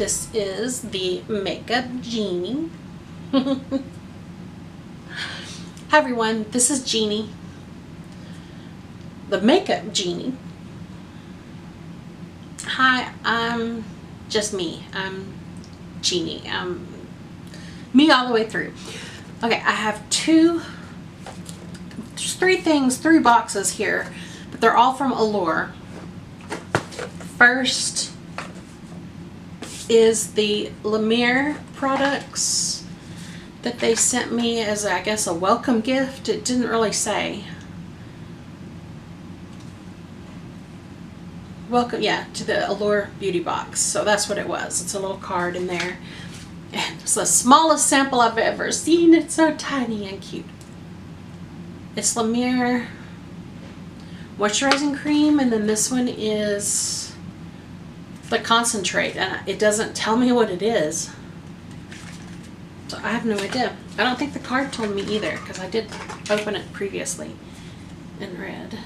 This is the Makeup Jeannie. Hi everyone, this is Jeannie, the Makeup Jeannie. Hi, I'm just me. I'm Jeannie. I'm me all the way through. Okay, I have three boxes here, but they're all from Allure. First is the Allure products that they sent me as, I guess, a welcome gift. It didn't really say. Welcome, yeah, to the Allure beauty box. So that's what it was. It's a little card in there. And it's the smallest sample I've ever seen. It's so tiny and cute. It's Allure moisturizing cream, and then this one is the concentrate, and it doesn't tell me what it is. So I have no idea. I don't think the card told me either, because I did open it previously and read.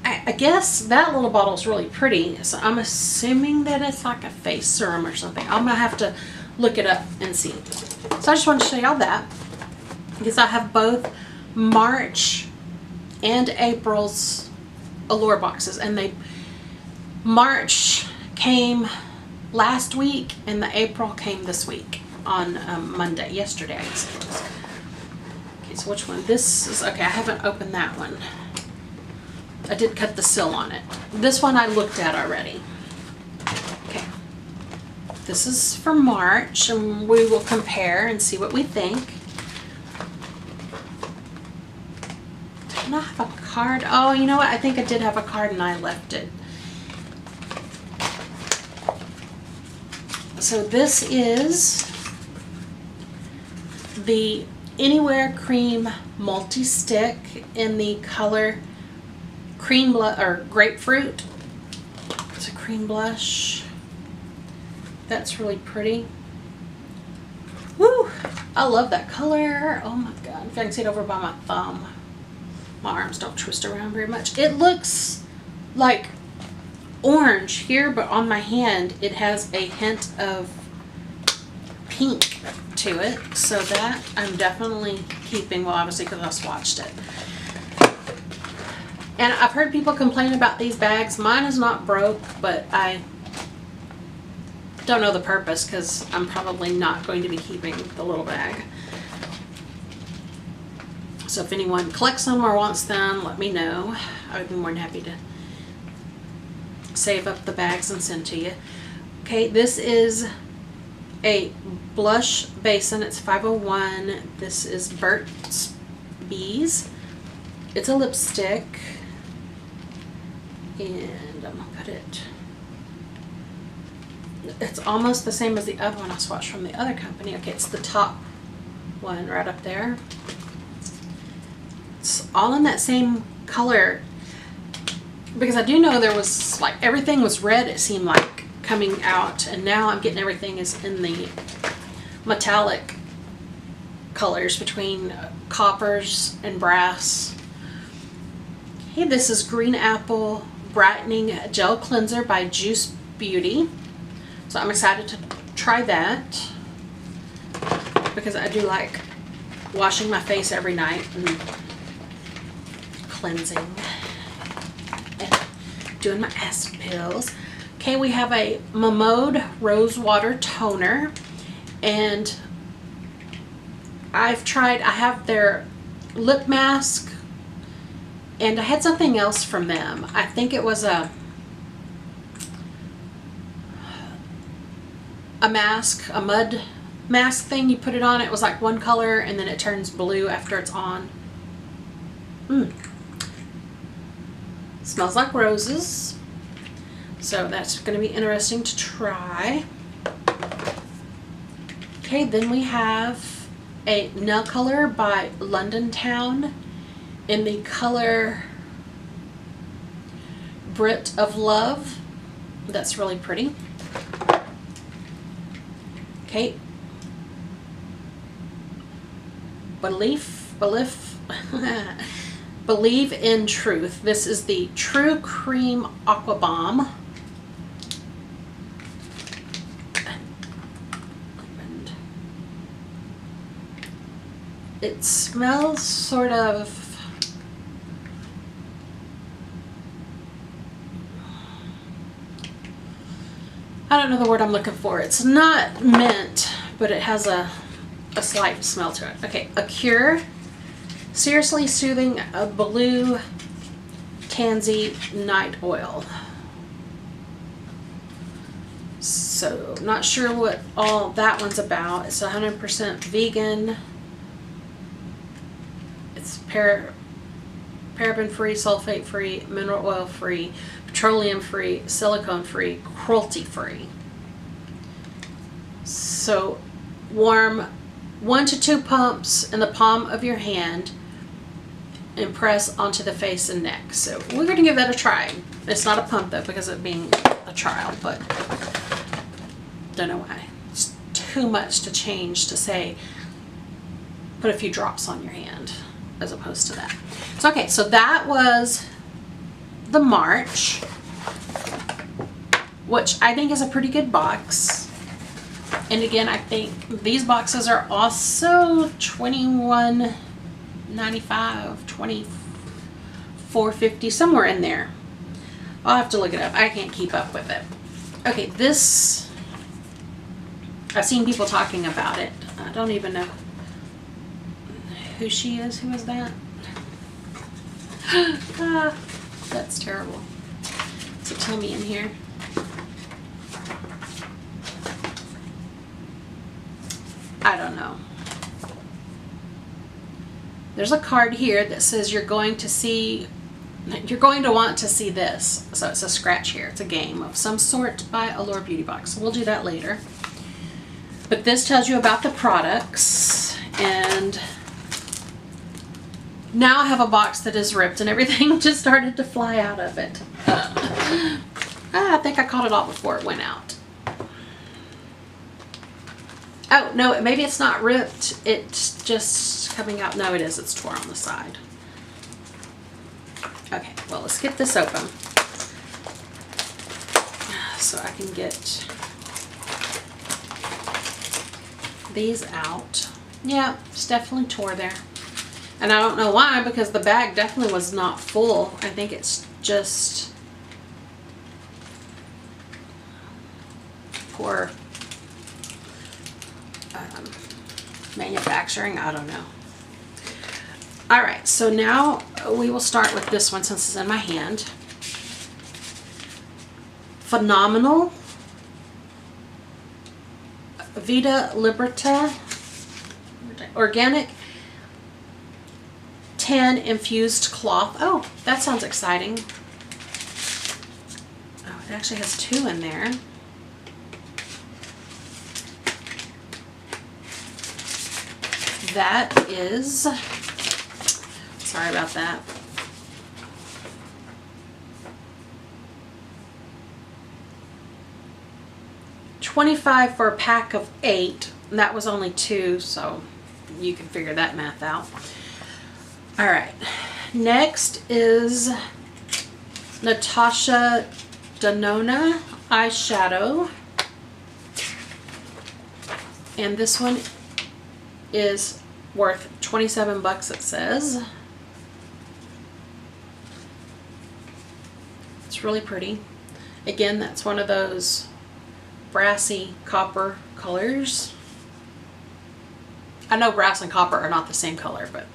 I guess that little bottle is really pretty, so I'm assuming that it's like a face serum or something. I'm gonna have to look it up and see. So I just wanted to show y'all that, because I have both March and April's Allure boxes, and March came last week and the April came this week on Monday, yesterday I guess it was. Okay, so which one? This is, okay, I haven't opened that one. I did cut the seal on it. This one I looked at already. Okay, this is for March, and we will compare and see what we think. Didn't I have a card? Oh, you know what? I think I did have a card and I left it. So this is the Anywhere Cream Multi-Stick in the color cream or grapefruit. It's a cream blush. That's really pretty. Woo! I love that color. Oh my god. If I can see it over by my thumb. My arms don't twist around very much. It looks like orange here, but on my hand it has a hint of pink to it, so that I'm definitely keeping, well, obviously because I swatched it. And I've heard people complain about these bags. Mine is not broke, but I don't know the purpose because I'm probably not going to be keeping the little bag. So if anyone collects them or wants them, let me know. I would be more than happy to save up the bags and send to you. Okay, this is a blush basin. It's 501. This is Burt's Bees. It's a lipstick, and I'm gonna put it, it's almost the same as the other one I swatched from the other company. Okay, it's the top one right up there. It's all in that same color, because I do know there was, like, everything was red, it seemed like, coming out, and now I'm getting everything is in the metallic colors between coppers and brass. Okay, this is Green Apple Brightening Gel Cleanser by Juice Beauty. So I'm excited to try that, because I do like washing my face every night and cleansing and doing my acid pills. Okay, we have a Mimode Rose Water Toner, and I have their lip mask, and I had something else from them. I think it was a mask, a mud mask thing. You put it on, it was like one color, and then it turns blue after it's on. Smells like roses. So that's going to be interesting to try. Okay, then we have a nail color by London Town in the color Brit of Love. That's really pretty. Okay. Believe in Truth. This is the True Cream Aqua Bomb. It smells sort of, I don't know the word I'm looking for. It's not mint, but it has a slight smell to it. Okay, Allure Seriously Soothing Blue Tansy Night Oil. So, not sure what all that one's about. It's 100% vegan. It's paraben-free, sulfate-free, mineral oil-free, petroleum-free, silicone-free, cruelty-free. So, warm 1 to 2 pumps in the palm of your hand and press onto the face and neck. So, we're going to give that a try. It's not a pump though, because of being a trial, but don't know why. It's too much to change to say put a few drops on your hand as opposed to that. So okay, so that was the March, which I think is a pretty good box. And again, I think these boxes are also $21.95, $24.50, somewhere in there. I'll have to look it up. I can't keep up with it. Okay, this, I've seen people talking about it. I don't even know who she is. Who is that? Ah, that's terrible. So tell me in here. I don't know. There's a card here that says you're going to want to see this. So it's a scratch here. It's a game of some sort by Allure Beauty Box. So we'll do that later. But this tells you about the products, and now I have a box that is ripped and everything just started to fly out of it. I think I caught it all before it went out. Oh, no, maybe it's not ripped. It's just coming out. No, it is. It's torn on the side. Okay, well, let's get this open so I can get these out. Yeah, it's definitely tore there. And I don't know why, because the bag definitely was not full. I think it's just poor manufacturing. I don't know. All right, so now we will start with this one since it's in my hand. Phenomenal Vita Liberta Organic Tan Infused Cloth. Oh, that sounds exciting. Oh, it actually has 2 in there. That is, sorry about that. $25 for a pack of 8. That was only 2, so you can figure that math out. All right, next is Natasha Denona eyeshadow, and this one is worth 27 bucks, it says. It's really pretty. Again, that's one of those brassy copper colors. I know brass and copper are not the same color, but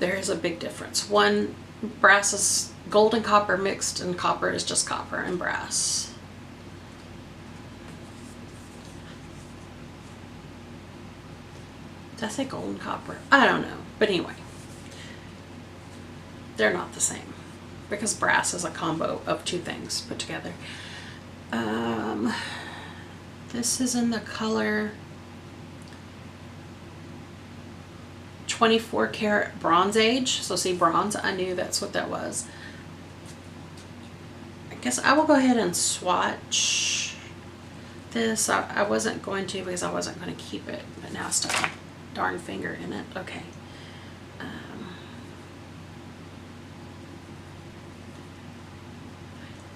there is a big difference. One, brass is gold and copper mixed, and copper is just copper and brass. Did I say gold and copper? I don't know. But anyway, they're not the same because brass is a combo of 2 things put together. This is in the color 24 karat Bronze Age. So see, bronze, I knew that's what that was. I guess I will go ahead and swatch this. I wasn't going to because I wasn't going to keep it, but now I stuck my darn finger in it. Okay.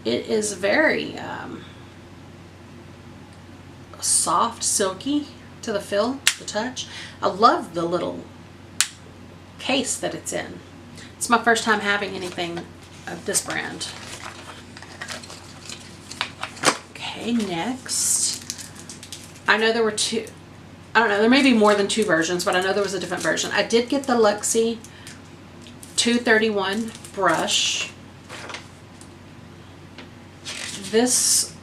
It is very soft, silky to the feel, the touch. I love the little case that it's in. It's my first time having anything of this brand. Okay, next. I know there were two, I don't know, there may be more than 2 versions, but I know there was a different version. I did get the Luxie 231 brush. This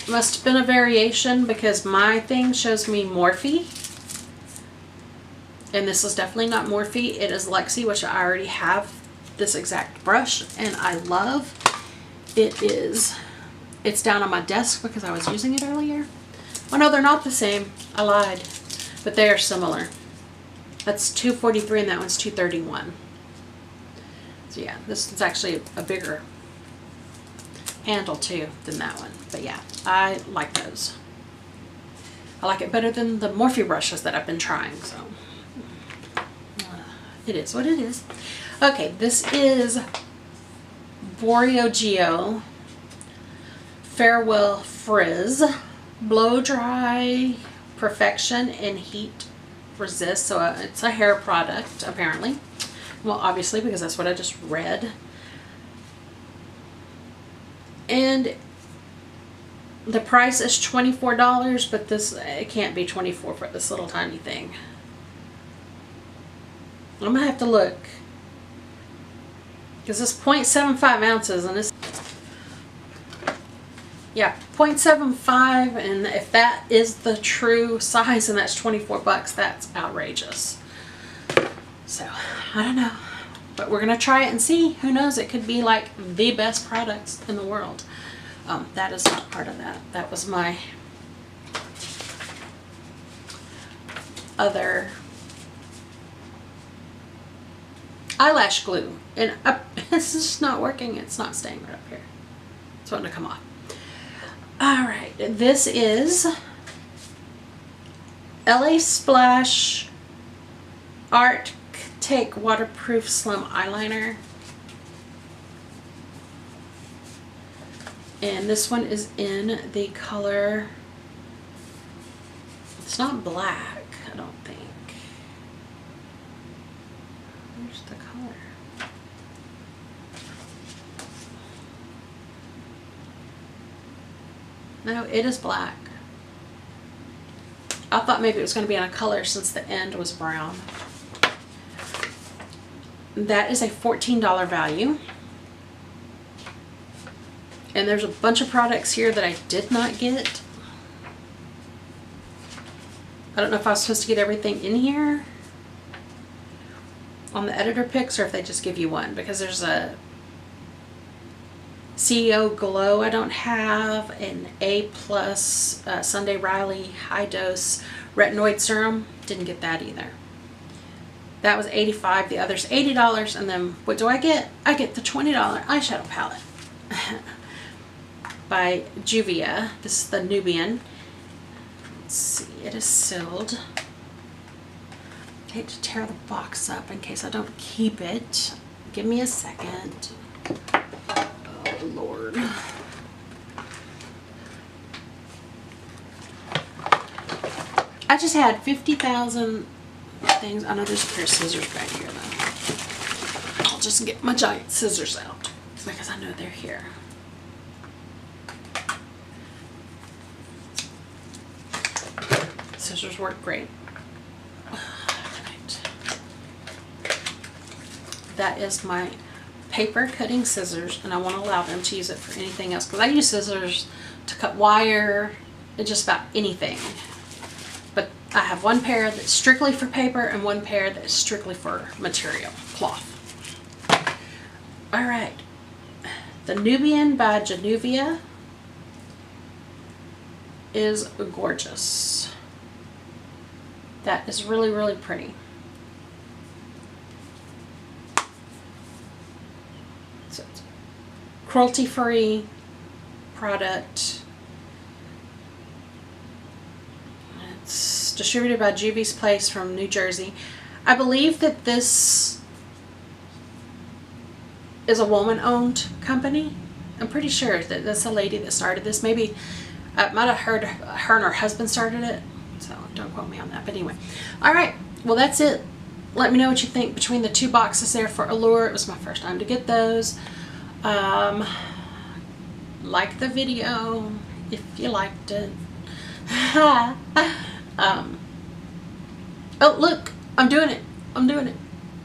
must have been a variation because my thing shows me Morphe. And this is definitely not Morphe. It is Luxie, which I already have this exact brush and I love. It's down on my desk because I was using it earlier. Oh no, they're not the same. I lied. But they are similar. That's 243 and that one's 231. So yeah, this is actually a bigger handle too than that one. But yeah, I like those. I like it better than the Morphe brushes that I've been trying, so it is what it is. Okay, this is Boreogeo Farewell Frizz Blow Dry Perfection and Heat Resist. So it's a hair product apparently. Well, obviously, because that's what I just read. And the price is $24, but it can't be $24 for this little tiny thing. I'm gonna have to look because it's 0.75 ounces and it's, yeah, 0.75, and if that is the true size and that's 24 bucks, that's outrageous. So I don't know, but we're gonna try it and see. Who knows, it could be like the best products in the world. That is not part of that. That was my other eyelash glue, and it's just not working. It's not staying right up here. It's wanting to come off. All right, this is LA Splash Art Take Waterproof Slim Eyeliner. And this one is in the color, it's not black, I don't think. Where's the color? No, it is black. I thought maybe it was going to be in a color since the end was brown. That is a $14 value. And there's a bunch of products here that I did not get. I don't know if I was supposed to get everything in here on the editor picks or if they just give you one, because there's a CEO Glow I don't have, an A+ Sunday Riley high dose retinoid serum. Didn't get that either. That was $85, the other's $80, and then what do I get? I get the $20 eyeshadow palette. By Juvia. This is the Nubian. Let's see, it is sealed. I hate to tear the box up in case I don't keep it. Give me a second. Oh Lord. I just had 50,000 things. I know there's a pair of scissors back here though. I'll just get my giant scissors out because I know they're here. Scissors work great. Right. That is my paper cutting scissors, and I won't allow them to use it for anything else because I use scissors to cut wire and just about anything. But I have one pair that's strictly for paper and one pair that's strictly for material, cloth. All right, the Nubian by Juvia is gorgeous. That is really, really pretty. So it's cruelty-free product. It's distributed by Juvia's Place from New Jersey. I believe that this is a woman-owned company. I'm pretty sure that that's a lady that started this. Maybe I might have heard her and her husband started it. So Don't quote me on that. But anyway. All right. Well, that's it. Let me know what you think between the 2 boxes there for Allure. It was my first time to get those. Like the video if you liked it. Oh, look. I'm doing it. I'm doing it.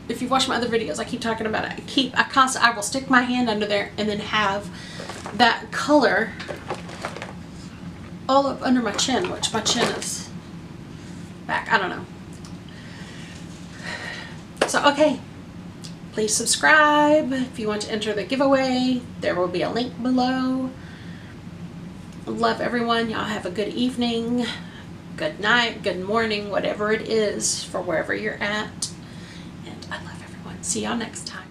If you've watched my other videos, I keep talking about it. I will stick my hand under there and then have that color all up under my chin, which my chin is back. I don't know. So, okay. Please subscribe if you want to enter the giveaway. There will be a link below. Love everyone. Y'all have a good evening, good night, good morning, whatever it is for wherever you're at. And I love everyone. See y'all next time.